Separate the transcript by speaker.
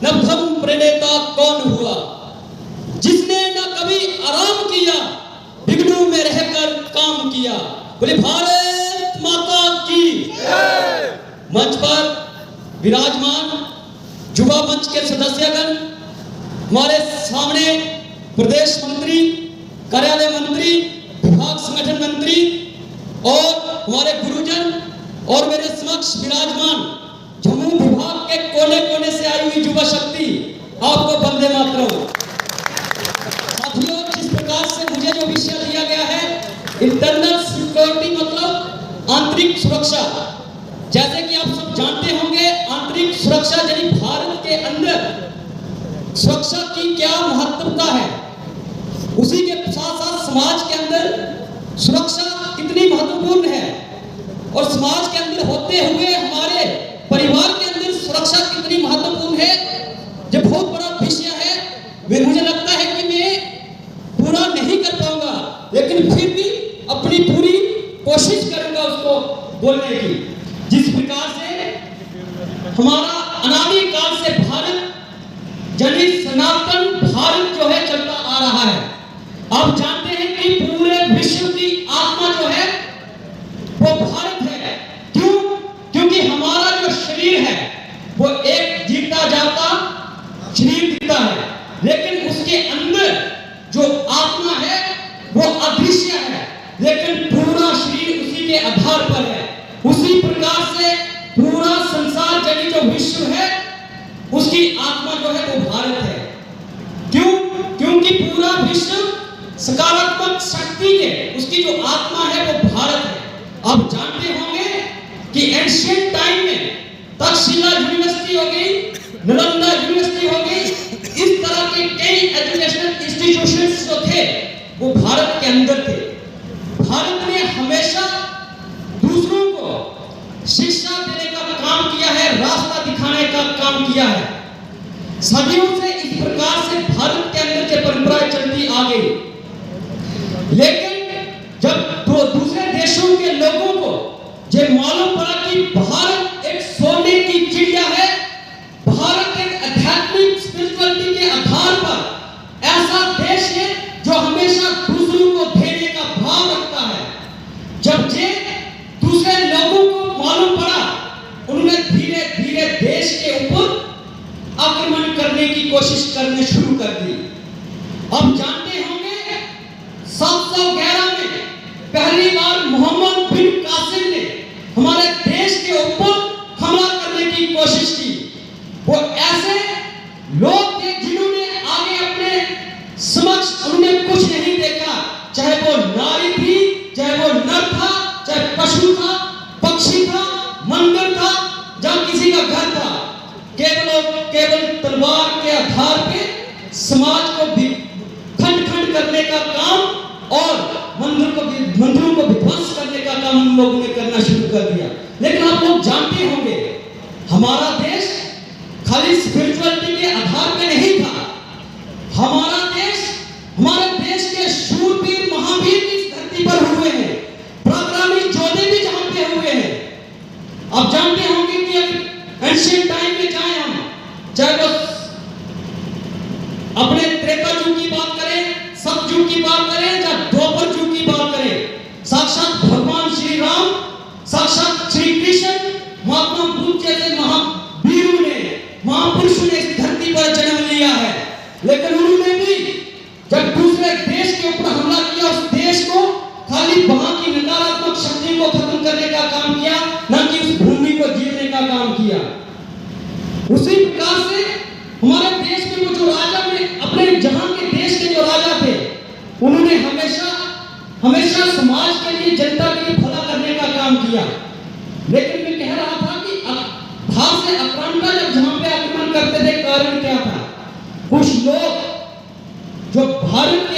Speaker 1: नवधर्म प्रणेता कौन हुआ, जिसने न कभी आराम किया, विघ्नों में रहकर काम किया। बोले भारत माता की जय। मंच पर विराजमान युवा मंच के सदस्यगण, हमारे सामने प्रदेश मंत्री, कार्यालय मंत्री, विभाग संगठन मंत्री और हमारे गुरुजन और मेरे समक्ष विराजमान जम्मू विभाग के कोने कोने से आई हुई युवा शक्ति, आपको वंदे मातरम। साथियों, जिस प्रकार से मुझे जो विषय दिया गया है इंटरनल सिक्योरिटी मतलब आंतरिक सुरक्षा, जैसे कि आप सब जानते होंगे आंतरिक सुरक्षा यानी भारत के अंदर सुरक्षा की क्या महत्वता है, उसी के साथ साथ समाज के अंदर सुरक्षा कितनी महत्वपूर्ण है और समाज के अंदर होते हुए हमारे परिवार के अंदर सुरक्षा कितनी महत्वपूर्ण है, जो बहुत बड़ा विषय है। वे मुझे लगता है कि मैं पूरा नहीं कर पाऊंगा, लेकिन फिर भी अपनी पूरी कोशिश करूंगा उसको बोलने की। जिस प्रकार से हमारा अनादि काल से भारत यानी सनातन भारत जो है चलता आ रहा है। आप जानते हैं कि पूरे विश्व की आत्मा जो है वो भारत है। क्यों? क्योंकि हमारा जो शरीर है वो एक जीता जाता शरीर दिखता है, लेकिन उसके अंदर जो आत्मा है वो अदृश्य है, लेकिन पूरा शरीर उसी के आधार पर है। उसी प्रकार से पूरा संसार यानी जो विश्व है उसकी आत्मा जो है वो भारत है। क्यों? क्योंकि पूरा विश्व सकारात्मक शक्ति के उसकी जो आत्मा है वो भारत है। आप जानते होंगे कि एंशिएंट टाइम में तक्षशिला यूनिवर्सिटी हो गई, नालंदा यूनिवर्सिटी हो गई, इस तरह के कई एजुकेशनल इंस्टीट्यूशंस जो थे वो भारत के अंदर थे। भारत ने हमेशा दूसरों को शिक्षा देने का काम किया है, रास्ता दिखाने का काम किया है। सदियों से इस प्रकार से भारत के अंदर जो परंपराएं चलती आ गई, लेकिन जब दूसरे देशों के लोगों को ये मालूम पड़ा कि भारत एक सोने की चिड़िया है, भारत एक आध्यात्मिक स्पिरिचुअलिटी के आधार पर ऐसा देश है जो हमेशा दूसरों को देने का भाव रखता है। जब ये दूसरे लोगों को मालूम पड़ा, उन्होंने धीरे धीरे देश के ऊपर आक्रमण करने की कोशिश करने शुरू कर दी। अब जानते होंगे 711 में पहली बार मोहम्मद बिन कासिम ने हमारे देश के ऊपर हमला करने की कोशिश की। वो ऐसे लोग थे जिन्होंने आगे अपने समक्ष उन्होंने कुछ नहीं देखा, चाहे वो नारी थी, चाहे वो नर था, चाहे पशु था, पक्षी था, मंदिर था, जहां किसी का घर था। केवल तलवार के आधार पे समाज को खंड खंड करने का काम और मंदिरों को विध्वंस करने का काम हम लोगों ने करना शुरू कर दिया। लेकिन आप लोग जानते होंगे हमारा देश खाली स्पिरिचुअलिटी के आधार पे नहीं था। हमारे देश के शूरवीर महावीर इस धरती पर हुए हैं, पराक्रमी योद्धे भी जहां पे हुए हैं। आप जानते होंगे कि एंशिएंट टाइम में जाए हम, चाहे वो अपने त्रेता युग की बात करें, सतयुग की बात करें, या द्वापर युग की बात करें, साक्षात भगवान श्री राम, साक्षात श्री कृष्ण, महात्मा बुद्ध जैसे महावीरों ने, महापुरुषों ने इस धरती पर जन्म लिया है। लेकिन उन्होंने भी जब दूसरे देश के ऊपर हमला किया, उस देश को खाली वहां की नकारात्मक शक्ति को खत्म करने का काम किया, न कि उस भूमि को जीतने का काम किया। उसी प्रकार से हमारे देश में वो जो राजा में अपने जहां के देश के जो राजा थे, उन्होंने हमेशा समाज के लिए, जनता के लिए भला करने का काम किया। लेकिन मैं कह रहा था कि बाहर से आक्रामक जब जहां पे आक्रमण करते थे, कारण क्या था? कुछ लोग जो भारत